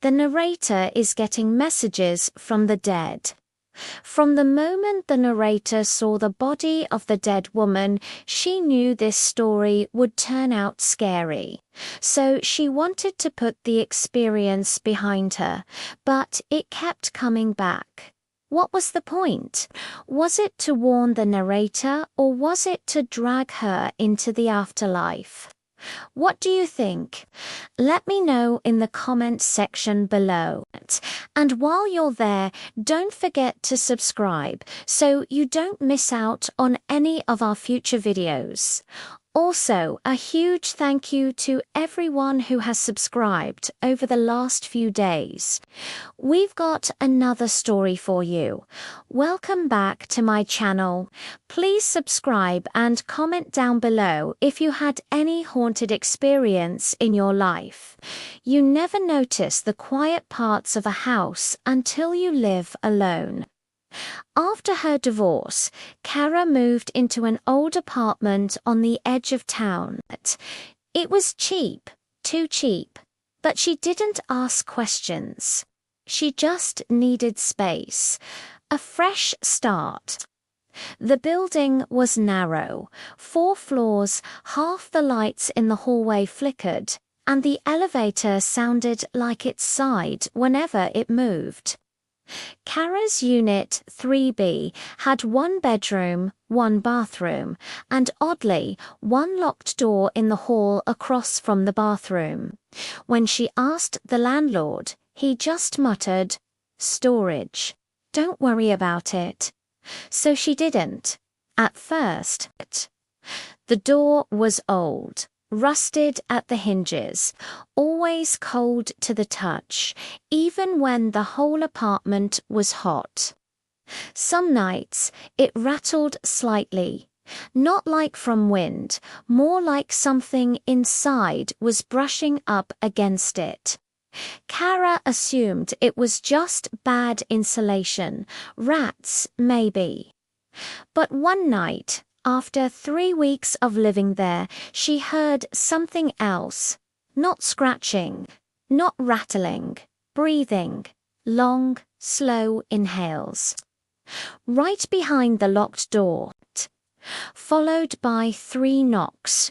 the narrator is getting messages from the dead. From the moment the narrator saw the body of the dead woman, she knew this story would turn out scary. So she wanted to put the experience behind her, but it kept coming back. What was the point? Was it to warn the narrator, or was it to drag her into the afterlife? What do you think? Let me know in the comments section below. And while you're there, don't forget to subscribe so you don't miss out on any of our future videos. Also, a huge thank you to everyone who has subscribed over the last few days. We've got another story for you. Welcome back to my channel. Please subscribe and comment down below if you had any haunted experience in your life. You never notice the quiet parts of a house until you live alone. After her divorce, Kara moved into an old apartment on the edge of town. It was cheap, too cheap, but she didn't ask questions. She just needed space, a fresh start. The building was narrow, 4 floors, half the lights in the hallway flickered, and the elevator sounded like it sighed whenever it moved. Kara's unit 3B had 1 bedroom, 1 bathroom, and oddly, 1 locked door in the hall across from the bathroom. When she asked the landlord, he just muttered, "Storage. Don't worry about it." So she didn't. At first. The door was old, rusted at the hinges, always cold to the touch, even when the whole apartment was hot. Some nights it rattled slightly, not like from wind, more like something inside was brushing up against it. Kara assumed it was just bad insulation, rats maybe. But one night, after 3 weeks of living there, she heard something else. Not scratching, not rattling, breathing, long, slow inhales. Right behind the locked door, followed by 3 knocks.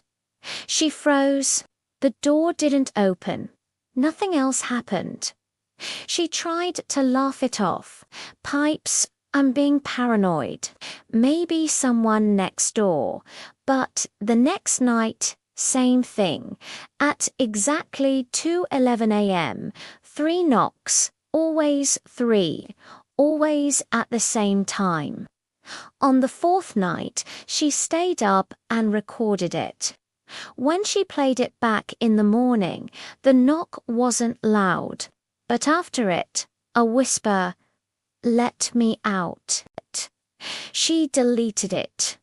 She froze. The door didn't open. Nothing else happened. She tried to laugh it off. Pipes, I'm being paranoid. Maybe someone next door. But the next night, same thing. At exactly 2:11 a.m., 3 knocks, always 3, always at the same time. On the 4th night, she stayed up and recorded it. When she played it back in the morning, the knock wasn't loud, but after it, a whisper, "Let me out." She deleted it.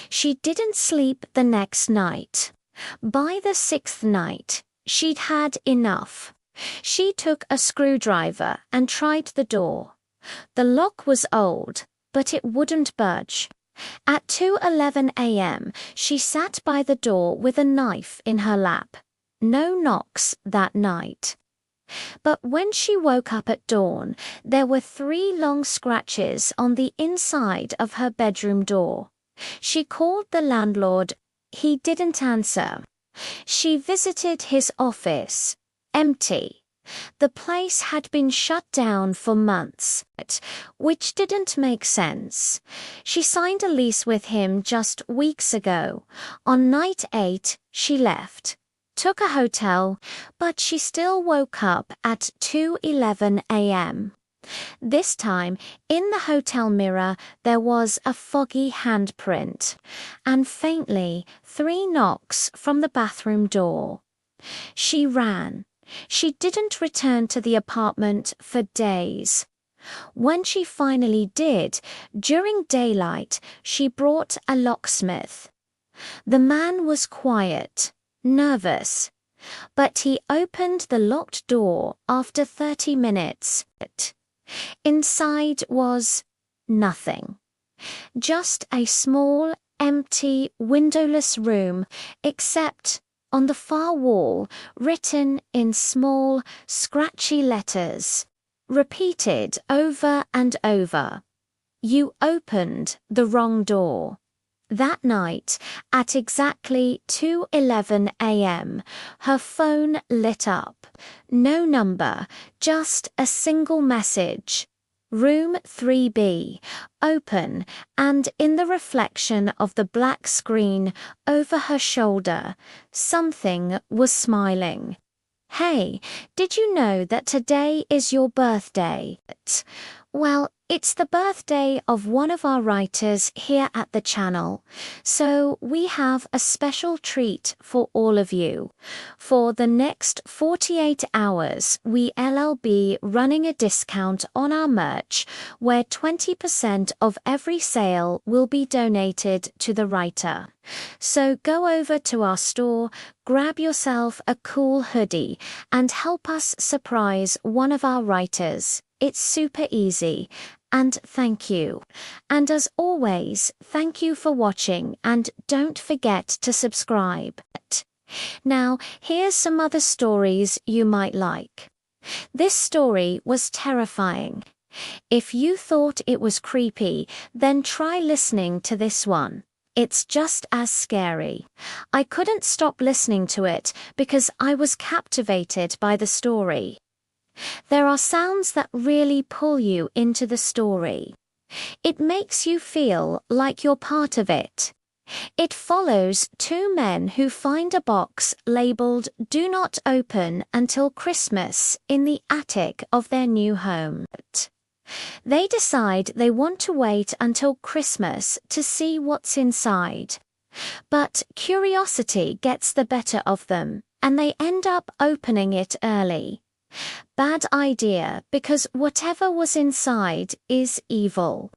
She didn't sleep the next night. By the 6th night, she'd had enough. She took a screwdriver and tried the door. The lock was old, but it wouldn't budge. At 2:11 a.m., she sat by the door with a knife in her lap. No knocks that night. But when she woke up at dawn, there were 3 long scratches on the inside of her bedroom door. She called the landlord. He didn't answer. She visited his office. Empty. The place had been shut down for months, which didn't make sense. She signed a lease with him just weeks ago. On night 8, she left. Took a hotel, but she still woke up at 2:11 a.m. This time, in the hotel mirror, there was a foggy handprint, and faintly 3 knocks from the bathroom door. She ran. She didn't return to the apartment for days. When she finally did, during daylight, she brought a locksmith. The man was quiet, nervous, but he opened the locked door after 30 minutes. Inside was nothing. Just a small, empty, windowless room, except On the far wall, written in small, scratchy letters, repeated over and over, "You opened the wrong door." That night, at exactly 2:11 a.m., her phone lit up. No number, just a single message. "Room 3B, open," and in the reflection of the black screen over her shoulder, something was smiling. "Hey, did you know that today is your birthday?" Well, it's the birthday of one of our writers here at the channel, so we have a special treat for all of you. For the next 48 hours, we'll be running a discount on our merch where 20% of every sale will be donated to the writer. So go over to our store, grab yourself a cool hoodie, and help us surprise one of our writers. It's super easy. And thank you. And as always, thank you for watching, and don't forget to subscribe. Now, here's some other stories you might like. This story was terrifying. If you thought it was creepy, then try listening to this one. It's just as scary. I couldn't stop listening to it because I was captivated by the story. There are sounds that really pull you into the story. It makes you feel like you're part of it. It follows two men who find a box labeled "Do Not Open Until Christmas" in the attic of their new home. They decide they want to wait until Christmas to see what's inside. But curiosity gets the better of them, and they end up opening it early. Bad idea, because whatever was inside is evil.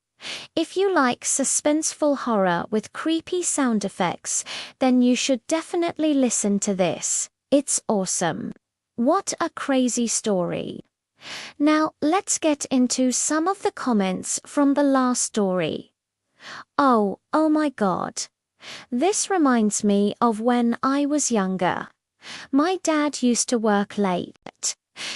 If you like suspenseful horror with creepy sound effects, then you should definitely listen to this. It's awesome. What a crazy story. Now let's get into some of the comments from the last story. Oh my God. This reminds me of when I was younger. My dad used to work late.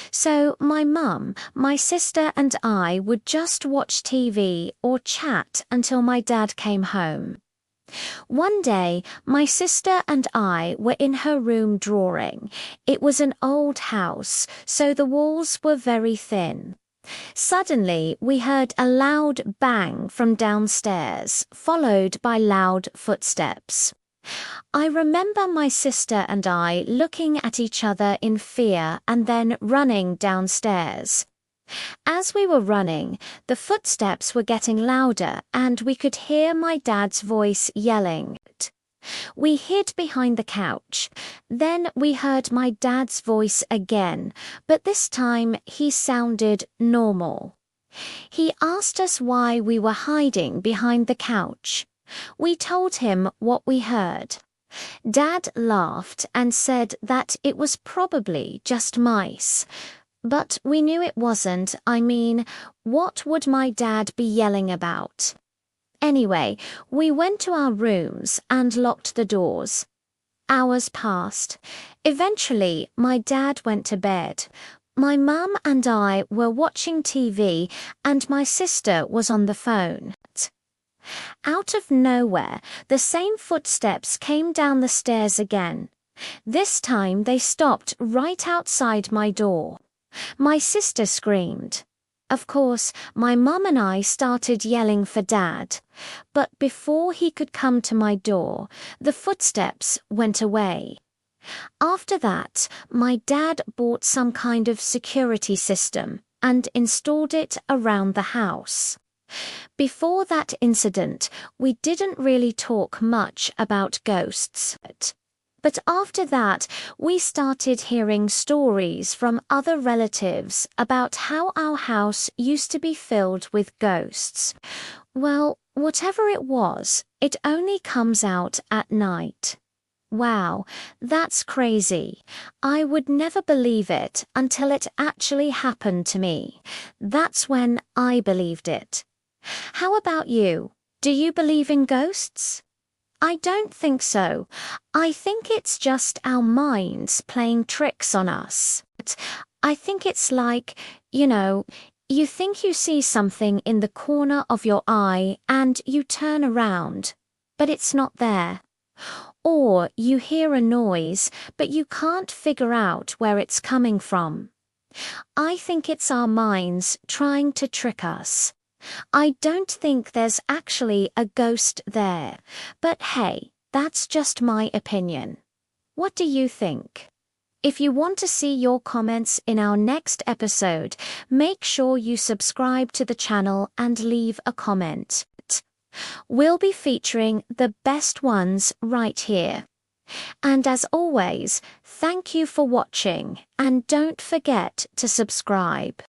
So my mum, my sister and I would just watch TV or chat until my dad came home. One day, my sister and I were in her room drawing. It was an old house, so the walls were very thin. Suddenly, we heard a loud bang from downstairs, followed by loud footsteps. I remember my sister and I looking at each other in fear and then running downstairs. As we were running, the footsteps were getting louder and we could hear my dad's voice yelling. We hid behind the couch. Then we heard my dad's voice again, but this time he sounded normal. He asked us why we were hiding behind the couch. We told him what we heard. Dad laughed and said that it was probably just mice. But we knew it wasn't. I mean, what would my dad be yelling about? Anyway, we went to our rooms and locked the doors. Hours passed. Eventually, my dad went to bed. My mum and I were watching TV and my sister was on the phone. Out of nowhere, the same footsteps came down the stairs again. This time they stopped right outside my door. My sister screamed. Of course, my mum and I started yelling for Dad, but before he could come to my door, the footsteps went away. After that, my dad bought some kind of security system and installed it around the house. Before that incident, we didn't really talk much about ghosts. But after that, we started hearing stories from other relatives about how our house used to be filled with ghosts. Well, whatever it was, it only comes out at night. Wow, that's crazy. I would never believe it until it actually happened to me. That's when I believed it. How about you? Do you believe in ghosts? I don't think so. I think it's just our minds playing tricks on us. I think it's like, you know, you think you see something in the corner of your eye and you turn around, but it's not there. Or you hear a noise, but you can't figure out where it's coming from. I think it's our minds trying to trick us. I don't think there's actually a ghost there, but hey, that's just my opinion. What do you think? If you want to see your comments in our next episode, make sure you subscribe to the channel and leave a comment. We'll be featuring the best ones right here. And as always, thank you for watching and don't forget to subscribe.